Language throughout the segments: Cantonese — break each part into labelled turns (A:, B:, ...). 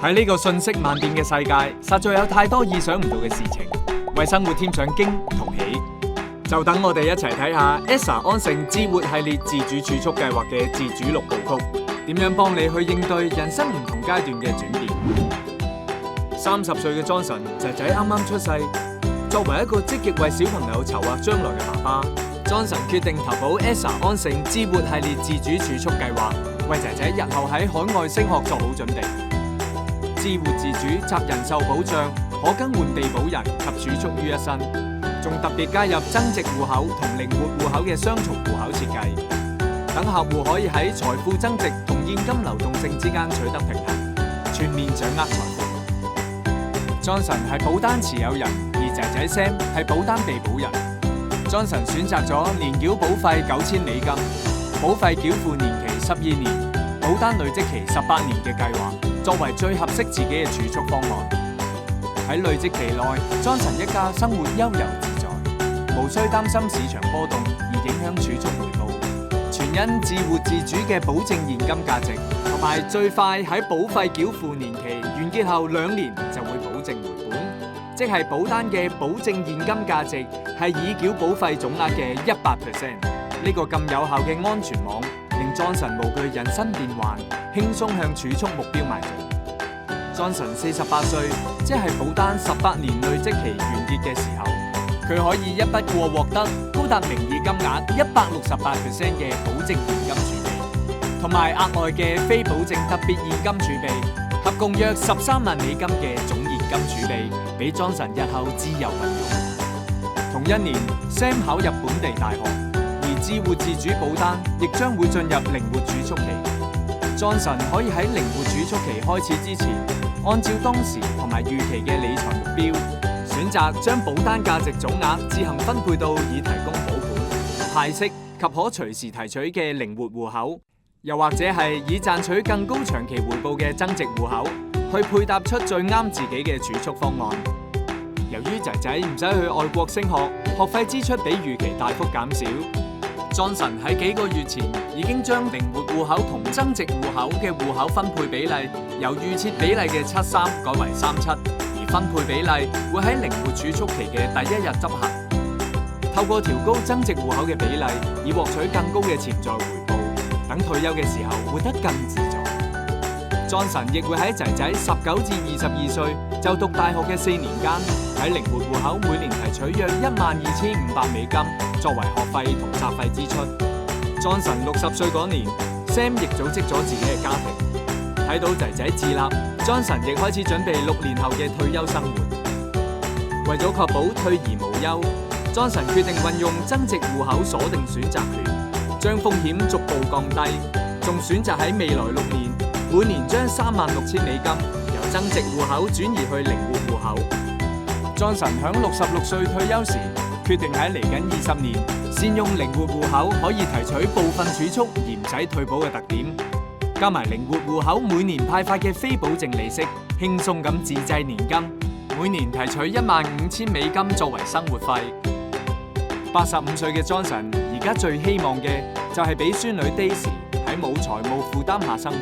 A: 喺呢個瞬息萬變嘅世界，實在有太多意想唔到嘅事情，為生活添上驚同喜。就等我哋一齊睇下 ESSA 安盛智活系列自主儲蓄計劃嘅自主6部曲，點樣幫你去應對人生唔同階段嘅轉變。30歲嘅 Johnson 仔仔啱啱出世，作為一個積極為小朋友籌劃將來嘅爸爸，Johnson 決定投保 ESSA 安盛智活系列自主儲蓄計劃，為仔仔日後喺海外升學做好準備。智活自主集人壽保障，可更換被保人及儲蓄於一身，仲特別加入增值戶口同靈活戶口嘅雙重戶口設計，等客戶可以喺財富增值同現金流動性之間取得平衡，全面掌握財富。Johnson 係保單持有人，而仔仔 Sam 係保單被保人。Johnson 選擇咗年繳保費$9000，保費繳付年期12年，保單累積期18年嘅計劃，作為最合適自己嘅儲蓄方案。喺累積期內 ，Johnson 一家生活悠遊自在，無需擔心市場波動而影響儲蓄回報，全因智活自主嘅保證現金價值，同埋最快喺保費繳付年期完結後2年就會保證回本，即係保單嘅保證現金價值係已繳保費總額嘅100%。呢個咁有效嘅安全網，令 Johnson 無懼人生變幻，輕鬆向儲蓄目標邁進。Johnson 48歲，即係保單18年累積期完結嘅時候，佢可以一筆過獲得高達名義金額168%嘅保證現金儲備，同埋額外嘅非保證特別現金儲備，合共約13萬美金嘅總現金儲備，俾 Johnson 日後自由運用。同一年 ，Sam 考入本地大學，而智活自主保單亦將會進入靈活儲蓄期。Johnson 可以喺靈活儲蓄期開始之前，按照當時同埋預期嘅理財目標，選擇將保單價值總額自行分配到以提供保本、派息及可隨時提取嘅靈活戶口，又或者係以賺取更高長期回報嘅增值戶口，去配搭出最啱自己嘅儲蓄方案。由於仔仔唔使去外國升學，學費支出比預期大幅減少。Johnson 喺幾個月前已經將靈活戶口同增值戶口嘅戶口分配比例由預設比例嘅7:3改為3:7，而分配比例會喺靈活儲蓄期嘅第1日執行。透過調高增值戶口嘅比例，以獲取更高嘅潛在回報，等退休嘅時候活得更自在。Johnson 亦會喺仔仔19至22歲就讀大學嘅4年間，喺靈活戶口每年提取約12500美金作為學費同雜費支出。Johnson 60歲嗰年 ，Sam 亦組織咗自己嘅家庭。睇到仔仔自立 ，Johnson 亦開始準備6年後嘅退休生活。為咗確保退而無憂 ，Johnson 決定運用增值戶口鎖定選擇權，將風險逐步降低，仲選擇喺未來6年，每年將36000美金由增值戶口轉移去靈活戶口。Johnson 響66歲退休時，決定喺嚟緊20年，善用靈活戶口可以提取部分儲蓄而唔使退保嘅特點，加埋靈活戶口每年派發嘅非保證利息，輕鬆咁自製年金，每年提取15000美金作為生活費。85歲嘅 Johnson 而家最希望嘅就係俾孫女 Daisy 喺冇財務負擔下生活。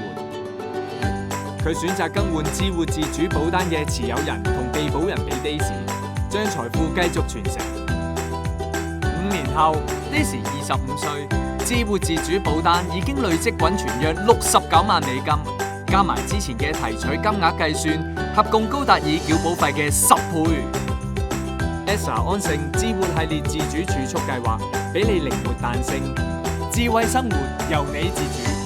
A: 佢選擇更換智活自主保單嘅持有人同被保人俾 Daisy， 將財富繼續傳承。5年後 ，Daisy 25歲，智活自主保單已經累積滾存約69萬美金，加埋之前嘅提取金額計算，合共高達已繳保費嘅10倍。ESSA 安盛智活系列自主儲蓄計劃，俾你靈活彈性，智慧生活由你自主。